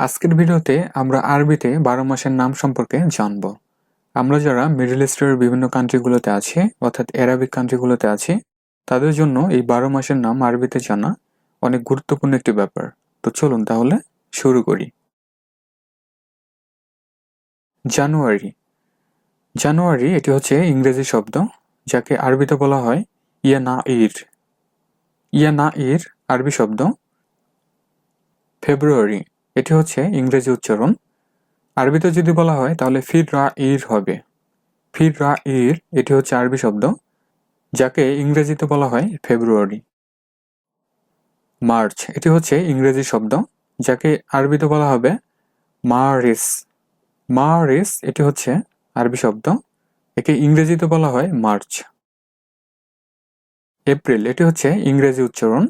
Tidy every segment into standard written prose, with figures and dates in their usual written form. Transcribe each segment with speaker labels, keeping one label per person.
Speaker 1: আজকের ভিডিওতে আমরা আরবিতে 12 মাসের নাম সম্পর্কে জানব। আমরা যারা মিডল ইস্টের বিভিন্ন কান্ট্রিগুলোতে আছি অর্থাৎ অ্যারাবিক কান্ট্রিগুলোতে আছি তাদের জন্য এই 12 মাসের নাম আরবিতে জানা অনেক গুরুত্বপূর্ণ একটি ব্যাপার। তো চলুন তাহলে শুরু করি। জানুয়ারি। জানুয়ারি এটি হচ্ছে ইংরেজি শব্দ যাকে আরবিতে বলা হয় ইয়ানাইর। ইয়ানাইর আরবি শব্দ। ফেব্রুয়ারি এটি হচ্ছে ইংরেজি উচ্চারণ। আরবিতে যদি বলা হয় তাহলে ফির-রা-ইর হবে। ফির-রা-ইর এটি হচ্ছে আরবি শব্দ যাকে ইংরেজিতে বলা হয় ফেব্রুয়ারি। মার্চ এটি হচ্ছে ইংরেজি শব্দ যাকে আরবিতে বলা হবে মারিস। মারিস এটি হচ্ছে আরবি শব্দ, একে ইংরেজিতে বলা হয় মার্চ। এপ্রিল এটি হচ্ছে ইংরেজি উচ্চারণ।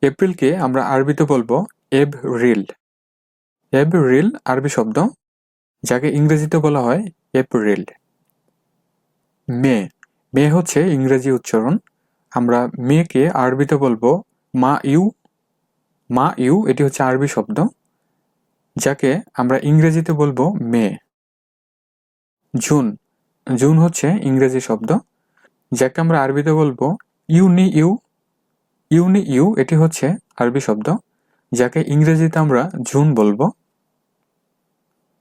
Speaker 1: এপ্রিলকে আমরা আরবিতে বলবো এপ্রিল। এপ্রিল আরবি শব্দ যাকে ইংরেজিতে বলা হয় এপ্রিল। মে। মে হচ্ছে ইংরেজি উচ্চারণ। আমরা মেকে আরবিতে বলবো মা ইউ। মা ইউ এটি হচ্ছে আরবি শব্দ যাকে আমরা ইংরেজিতে বলবো মে। জুন। জুন হচ্ছে ইংরেজি শব্দ যাকে আমরা আরবিতে বলবো ইউনি ইউ। ইউনি ইউ এটি হচ্ছে আরবি শব্দ যাকে ইংরেজিতে আমরা জুন বলবো।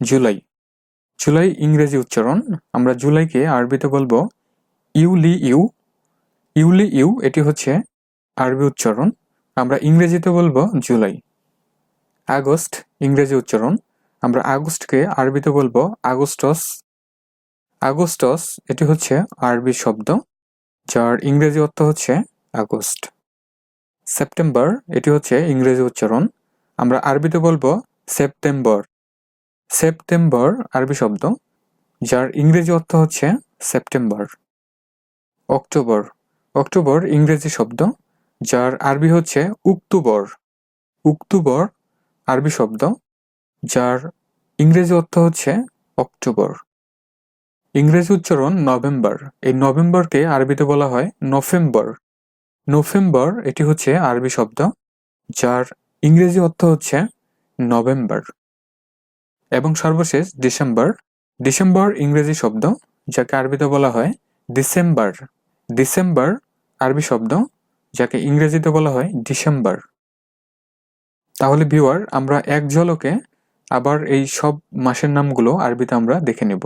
Speaker 1: জুলাই। জুলাই ইংরেজি উচ্চারণ। আমরা জুলাইকে আরবিতে বলবো ইউলি ইউ। ইউলি ইউ এটি হচ্ছে আরবি উচ্চারণ। আমরা ইংরেজিতে বলবো জুলাই। আগস্ট ইংরেজি উচ্চারণ। আমরা আগস্টকে আরবিতে বলবো আগস্টস। আগস্টস এটি হচ্ছে আরবি শব্দ যার ইংরেজি অর্থ হচ্ছে আগস্ট। সেপ্টেম্বর এটি হচ্ছে ইংরেজি উচ্চারণ। আমরা আরবিতে বলবো সেপ্টেম্বর। সেপ্টেম্বর আরবি শব্দ যার ইংরেজি অর্থ হচ্ছে সেপ্টেম্বর। অক্টোবর। অক্টোবর ইংরেজি শব্দ যার আরবি হচ্ছে উক্তুবর। উক্তুবর আরবি শব্দ যার ইংরেজি অর্থ হচ্ছে অক্টোবর। ইংরেজি উচ্চারণ নভেম্বর। এই নভেম্বরকে আরবিতে বলা হয় নভেম্বর। নভেম্বর এটি হচ্ছে আরবি শব্দ যার ইংরেজি অর্থ হচ্ছে নভেম্বর। এবং সর্বশেষ ডিসেম্বর। ডিসেম্বর ইংরেজি শব্দ যাকে আরবিতে বলা হয় ডিসেম্বর। ডিসেম্বর আরবি শব্দ যাকে ইংরেজিতে বলা হয় ডিসেম্বর। তাহলে ভিউয়ার আমরা এক ঝলকে আবার এই সব মাসের নামগুলো আরবিতে আমরা দেখে নেব।